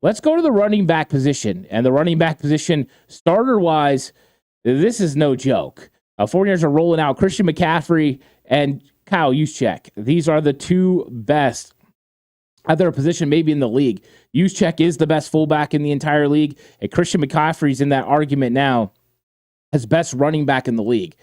Let's go to the running back position. And the running back position, starter-wise, this is no joke. 49ers are rolling out Christian McCaffrey and Kyle Juszczyk. These are the two best at their position, maybe in the league. Juszczyk is the best fullback in the entire league, and Christian McCaffrey's in that argument now as best running back in the league.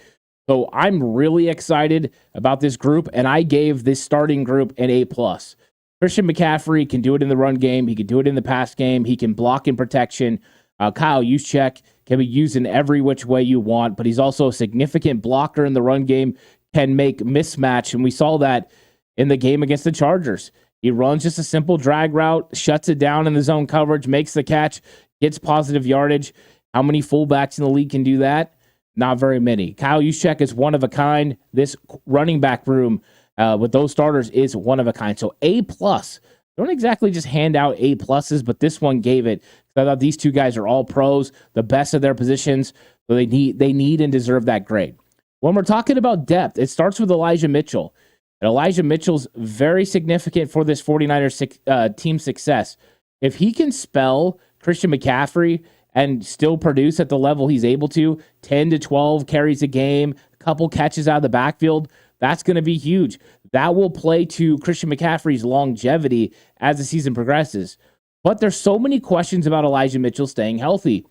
So I'm really excited about this group, and I gave this starting group an A+. Christian McCaffrey can do it in the run game. He can do it in the pass game. He can block in protection. Kyle Juszczyk can be used in every which way you want, but he's also a significant blocker in the run game, can make mismatch, and we saw that in the game against the Chargers. He runs just a simple drag route, shuts it down in the zone coverage, makes the catch, gets positive yardage. How many fullbacks in the league can do that? Not very many. Kyle Juszczyk is one of a kind. This running back room with those starters is one of a kind. So A+. Don't exactly just hand out A+, but this one gave it. I thought these two guys are all pros, the best of their positions, so they need and deserve that grade. When we're talking about depth, it starts with Elijah Mitchell. And Elijah Mitchell's very significant for this 49ers team success. If he can spell Christian McCaffrey and still produce at the level he's able to, 10 to 12 carries a game, a couple catches out of the backfield, that's going to be huge. That will play to Christian McCaffrey's longevity as the season progresses. But there's so many questions about Elijah Mitchell staying healthy.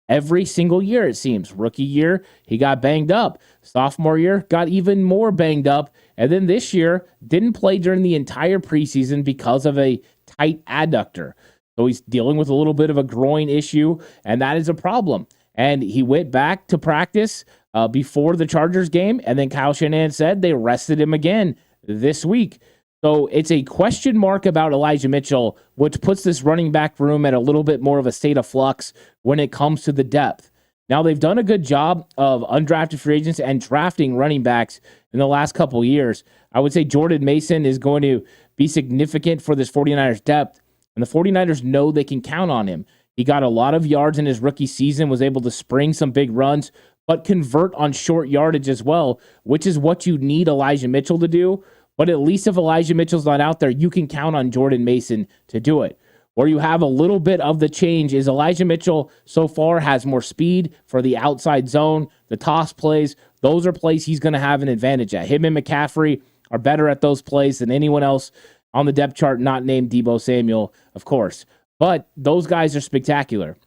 Every single year, it seems. Rookie year, he got banged up. Sophomore year, got even more banged up. And then this year, didn't play during the entire preseason because of a tight adductor. So he's dealing with a little bit of a groin issue, and that is a problem. And he went back to practice before the Chargers game, and then Kyle Shanahan said they rested him again this week. So it's a question mark about Elijah Mitchell, which puts this running back room at a little bit more of a state of flux when it comes to the depth. Now, they've done a good job of undrafted free agents and drafting running backs in the last couple of years. I would say Jordan Mason is going to be significant for this 49ers depth, and the 49ers know they can count on him. He got a lot of yards in his rookie season, was able to spring some big runs, but convert on short yardage as well, which is what you need Elijah Mitchell to do. But at least if Elijah Mitchell's not out there, you can count on Jordan Mason to do it. Where you have a little bit of the change is Elijah Mitchell so far has more speed for the outside zone, the toss plays. Those are plays he's going to have an advantage at. Him and McCaffrey are better at those plays than anyone else on the depth chart, not named Deebo Samuel, of course. But those guys are spectacular.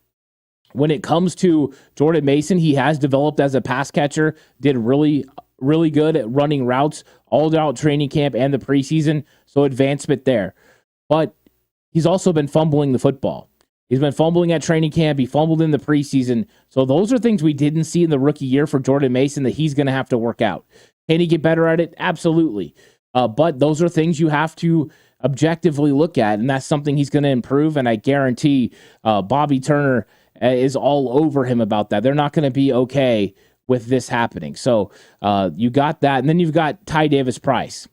When it comes to Jordan Mason, he has developed as a pass catcher, did really good at running routes all throughout training camp and the preseason, so advancement there. But he's also been fumbling the football. He's been fumbling at training camp. He fumbled in the preseason. So those are things we didn't see in the rookie year for Jordan Mason that he's going to have to work out. Can he get better at it? Absolutely. But those are things you have to objectively look at, and that's something he's going to improve, and I guarantee Bobby Turner is all over him about that. They're not going to be okay with this happening. So you got that, and then you've got Ty Davis-Price.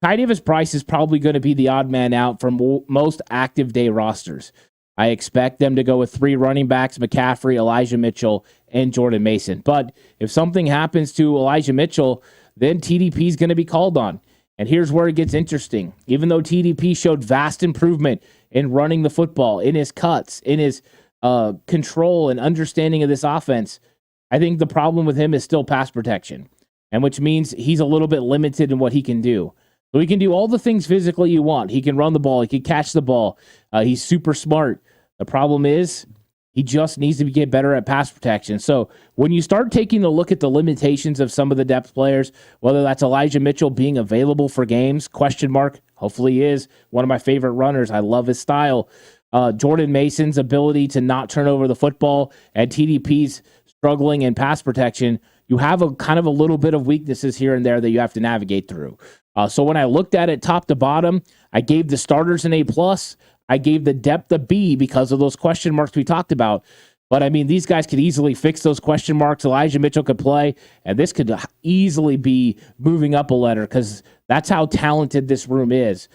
Ty Davis-Price is probably going to be the odd man out from most active day rosters. I expect them to go with 3 running backs, McCaffrey, Elijah Mitchell, and Jordan Mason. But if something happens to Elijah Mitchell, then TDP is going to be called on. And here's where it gets interesting. Even though TDP showed vast improvement in running the football, in his cuts, in his control and understanding of this offense, I think the problem with him is still pass protection, and which means he's a little bit limited in what he can do. So he can do all the things physically you want. He can run the ball. He can catch the ball. He's super smart. The problem is he just needs to get better at pass protection. So when you start taking a look at the limitations of some of the depth players, whether that's Elijah Mitchell being available for games, question mark, hopefully he is one of my favorite runners. I love his style. Jordan Mason's ability to not turn over the football, and TDP's struggling in pass protection, you have a kind of a little bit of weaknesses here and there that you have to navigate through. So when I looked at it top to bottom, I gave the starters an A+. I gave the depth a B because of those question marks we talked about. But, I mean, these guys could easily fix those question marks. Elijah Mitchell could play, and this could easily be moving up a letter because that's how talented this room is.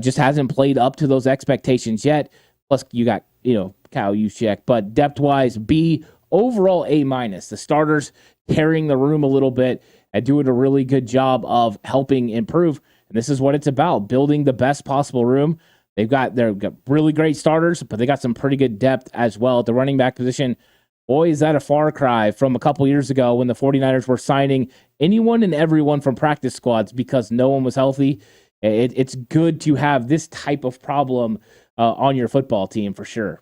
Just hasn't played up to those expectations yet. Plus, you got, Kyle Juszczyk. But depth-wise, B. Overall, A-. The starters carrying the room a little bit and doing a really good job of helping improve. And this is what it's about, building the best possible room. They've got really great starters, but they got some pretty good depth as well at the running back position. Boy, is that a far cry from a couple years ago when the 49ers were signing anyone and everyone from practice squads because no one was healthy. It's good to have this type of problem on your football team for sure.